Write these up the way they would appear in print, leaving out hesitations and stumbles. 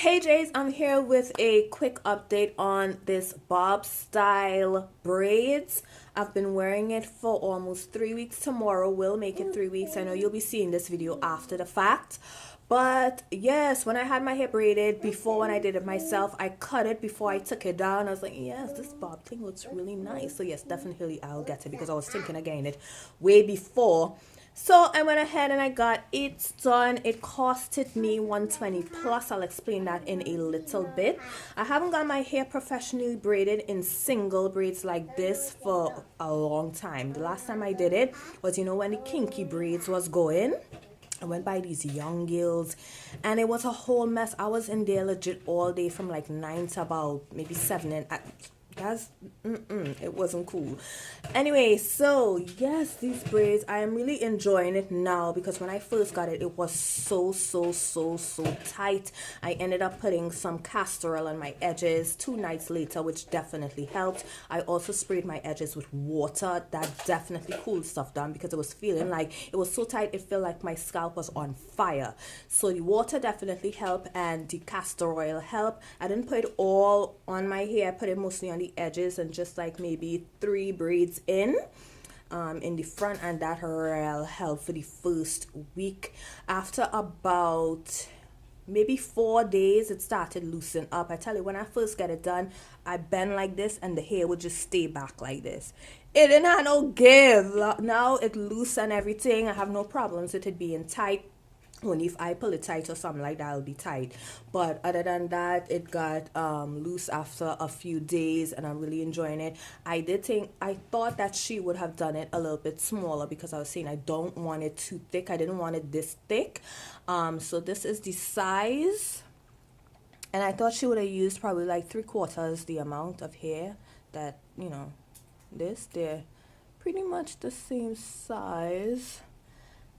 Hey Jays, I'm here with a quick update on this bob style braids. I've been wearing it for almost 3 weeks. Tomorrow will make it 3 weeks. I know you'll be seeing this video after the fact. But yes, when I had my hair braided before, when I did it myself, I cut it before I took it down. I was like, yes, this bob thing looks really nice. So yes, definitely I'll get it because I was thinking again it way before. So I went ahead and I got it done. It costed me $120 plus. I'll explain that in a little bit. I haven't got my hair professionally braided in single braids like this for a long time. The last time I did it was, when the kinky braids was going. I went by these young girls and it was a whole mess. I was in there legit all day from like 9 to about maybe 7, and it wasn't cool. Anyway, so yes, these braids, I am really enjoying it now because when I first got it, it was so tight. I ended up putting some castor oil on my edges 2 nights later, which definitely helped. I also sprayed my edges with water. That definitely cooled stuff down because it was feeling like it was so tight, it felt like my scalp was on fire. So the water definitely helped and the castor oil helped. I didn't put it all on my hair. I put it mostly on the edges and just like maybe 3 braids in the front, and that really helped for the first week. After about maybe 4 days, it started loosen up. I tell you, when I first got it done, I bend like this and the hair would just stay back like this. It didn't have no give. Now it loose and everything. I have no problems with it being tight. Only if I pull it tight or something like that, it'll be tight. But other than that, it got loose after a few days, and I'm really enjoying it. I thought that she would have done it a little bit smaller because I was saying I don't want it too thick. I didn't want it this thick. So this is the size, and I thought she would have used probably like 3/4 the amount of hair that they're pretty much the same size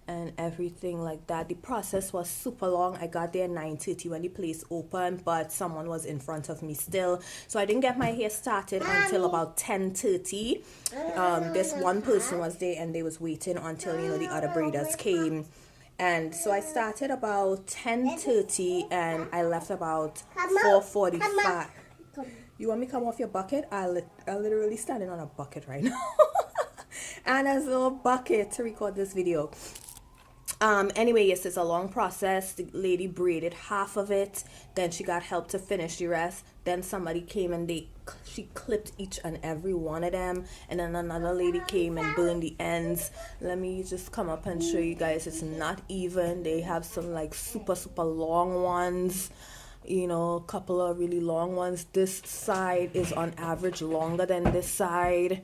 and everything like that. The process was super long. I got there 9:30 when the place opened, but someone was in front of me still, so I didn't get my hair started until about 10:30. This one person was there and they was waiting until the other braiders came, and so I started about 10:30 and I left about 4:45. You want me to come off your bucket? I'm literally standing on a bucket right now. And a little bucket to record this video. Anyway, yes, it's a long process. The lady braided half of it, then she got help to finish the rest. Then somebody came and she clipped each and every one of them, and then another lady came and burned the ends. Let me just come up and show you guys. It's not even. They have some like super long ones, a couple of really long ones. This side is on average longer than this side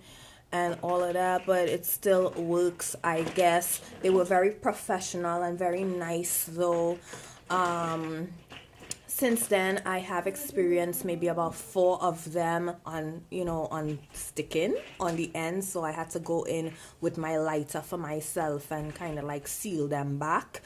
and all of that, but it still works, I guess. They were very professional and very nice though. Since then I have experienced maybe about 4 of them on sticking on the end, so I had to go in with my lighter for myself and kind of like seal them back.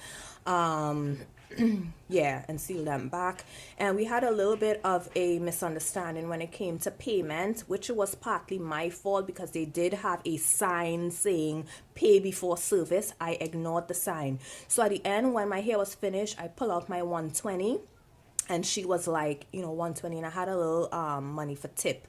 Yeah, and seal them back. And we had a little bit of a misunderstanding when it came to payment, which was partly my fault because they did have a sign saying pay before service. I ignored the sign, so at the end when my hair was finished, I pulled out my 120 and she was like 120, and I had a little money for tip.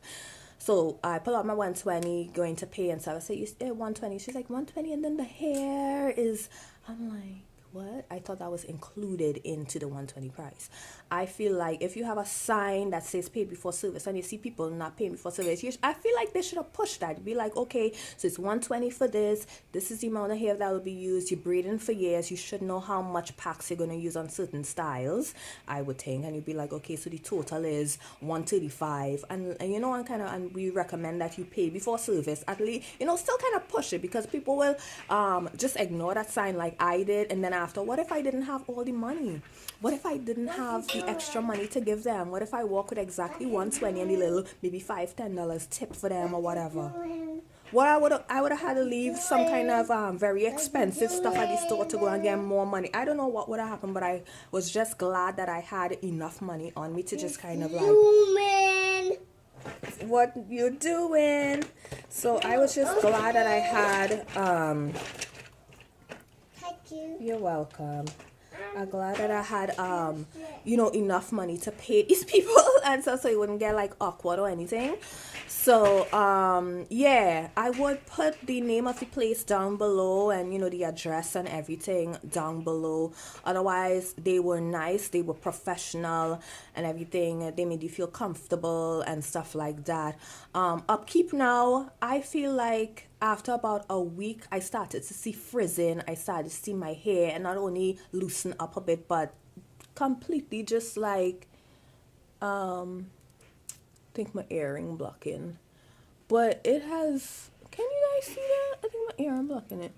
So I pull out my 120 going to pay, and so I say, you stay 120. She's like, 120 and then the hair is, I'm like, what? I thought that was included into the 120 price. I feel like if you have a sign that says pay before service and you see people not paying before service, I feel like they should have pushed that. Be like, okay, so it's 120 for this. This is the amount of hair that will be used. You're braiding for years. You should know how much packs you're going to use on certain styles, I would think. And you'd be like, okay, so the total is 135. And and we recommend that you pay before service. At least, still kind of push it because people will just ignore that sign like I did. And then after, what if I didn't have all the money? What if I didn't have the extra money to give them? What if I walk with exactly 120 and the little maybe $5-10 tip for them or whatever? What I would have had to leave some kind of very expensive stuff at the store to go and get more money. I don't know what would have happened, but I was just glad that I had enough money on me to just kind of like, what you doing? So I was just glad that I had Thank you. You're welcome. I'm glad that I had you know, enough money to pay these people and so it wouldn't get like awkward or anything. So yeah, I would put the name of the place down below and you know the address and everything down below. Otherwise, they were nice, they were professional and everything. They made you feel comfortable and stuff like that. Upkeep now, I feel like after about a week I started to see frizzing. I started to see my hair and not only loosen up a bit but completely just like I think my earring blocking, but it has, can you guys see that? I think my earring blocking it.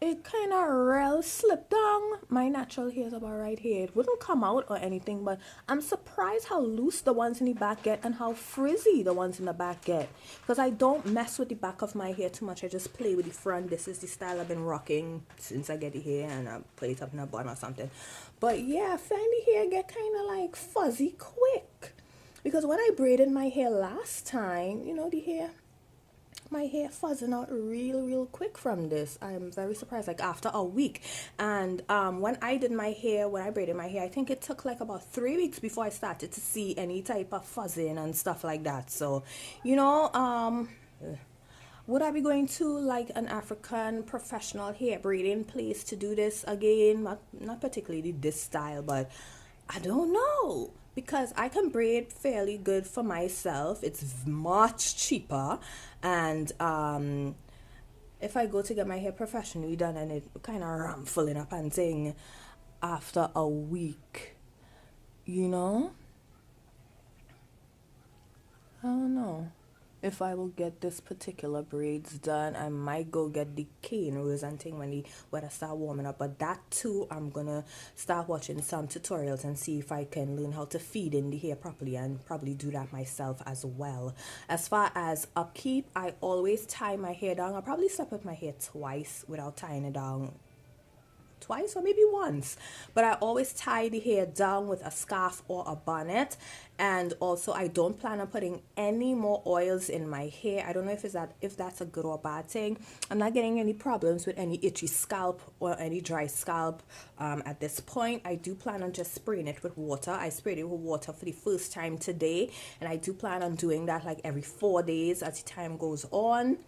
It kind of real slipped down. My natural hair is about right here. It wouldn't come out or anything, but I'm surprised how loose the ones in the back get and how frizzy the ones in the back get, because I don't mess with the back of my hair too much. I just play with the front. This is the style I've been rocking since I get the hair, and I play it up in a bun or something. But yeah, I find the hair get kind of like fuzzy quick, because when I braided my hair last time, you know, my hair fuzzing out real quick from this. I'm very surprised, like after a week. And when I braided my hair, I think it took like about 3 weeks before I started to see any type of fuzzing and stuff like that. So you know, would I be going to like an African professional hair braiding place to do this again? Not particularly this style, but I don't know, because I can braid fairly good for myself. It's much cheaper, and if I go to get my hair professionally done and it kind of rumpling up and thing after a week, you know, I don't know if I will get this particular braids done. I might go get the cane rows and thing when the weather start warming up, but that too, I'm gonna start watching some tutorials and see if I can learn how to feed in the hair properly and probably do that myself as well. As far as upkeep, I always tie my hair down. I'll probably step up my hair twice without tying it down, twice or maybe once, but I always tie the hair down with a scarf or a bonnet. And also, I don't plan on putting any more oils in my hair. I don't know if that's a good or bad thing. I'm not getting any problems with any itchy scalp or any dry scalp at this point. I do plan on just spraying it with water. I sprayed it with water for the first time today, and I do plan on doing that like every 4 days as the time goes on.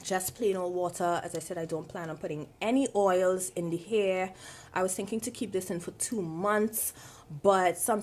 Just plain old water. As I said, I don't plan on putting any oils in the hair. I was thinking to keep this in for 2 months, but some